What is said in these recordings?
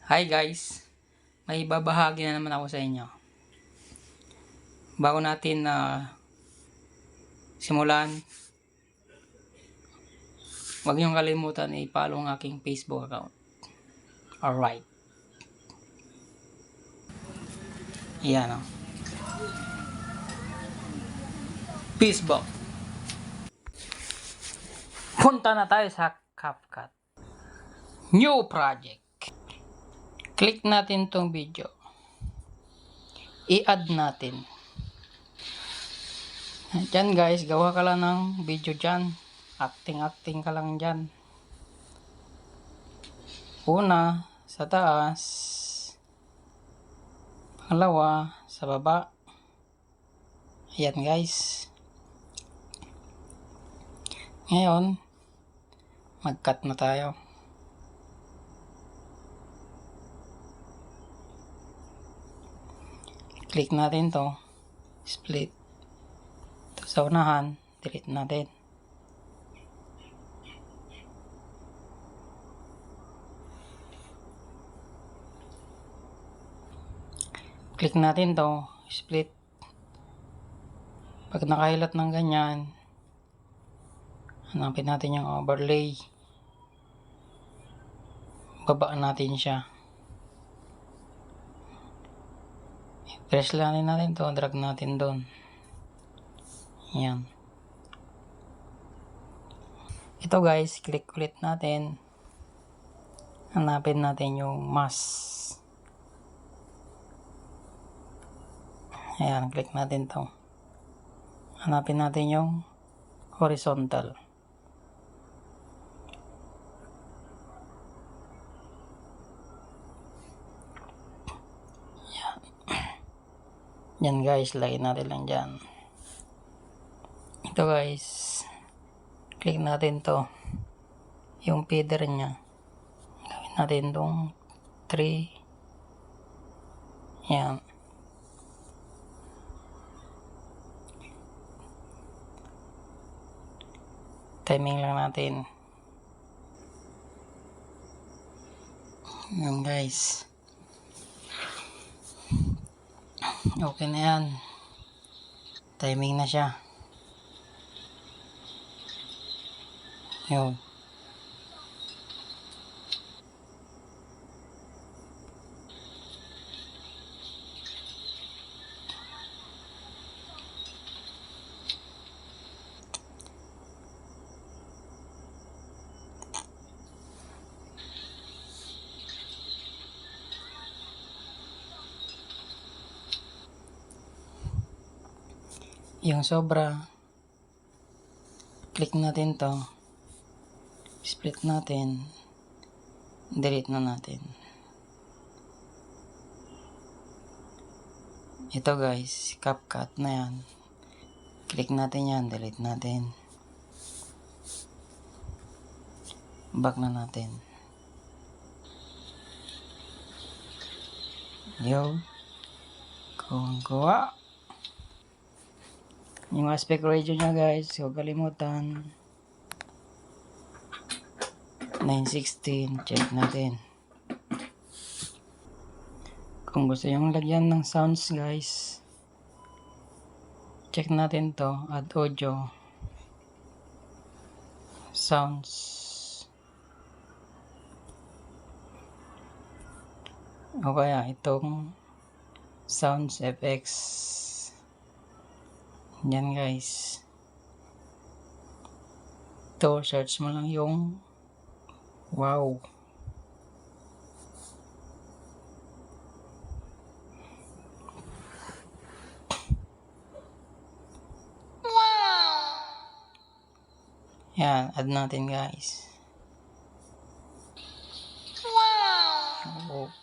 Hi guys, may babahagi na naman ako sa inyo. Bago natin simulan, huwag niyong kalimutan i-follow ang aking Facebook account. Alright. Yan o. Facebook. Punta na tayo sa CapCut. New project. Click natin tong video. I-add natin. Diyan guys, gawa ka lang ng video dyan. Acting ka lang dyan. Una, sa taas. Pangalawa, sa baba. Ayan guys. Ngayon, mag-cut na tayo. Click natin to. Split. Ito sa unahan, delete natin. Click natin to, split. Pag nakahilat ng ganyan, hanapin natin yung overlay. Babaan natin siya. Press lang natin to, drag natin doon. Yan. Ito guys, click ulit natin. Hanapin natin yung mask. Ayan, click natin to. Hanapin natin yung horizontal. Yan guys, lagay natin lang dyan. Ito guys, click natin to. Yung feather nya. Gawin natin tong 3. Yan. Timing lang natin. Yan guys. Okay na yan. Timing na siya. Yun. Yung sobra, click natin to, split natin, delete na natin. Ito guys, CapCut na yan. Click natin yan, delete natin. Back na natin. Yo, kuha. Yung aspect ratio nya guys, huwag kalimutan. 9:16, check natin. Kung gusto yung lagyan ng sounds guys, check natin to, add audio, sounds. O kaya itong sounds FX. Yan guys. Ito, search mo lang yung wow. Yan, add natin guys. Wow. Oops.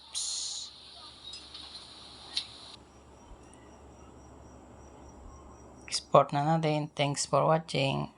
Export na natin. Thanks for watching.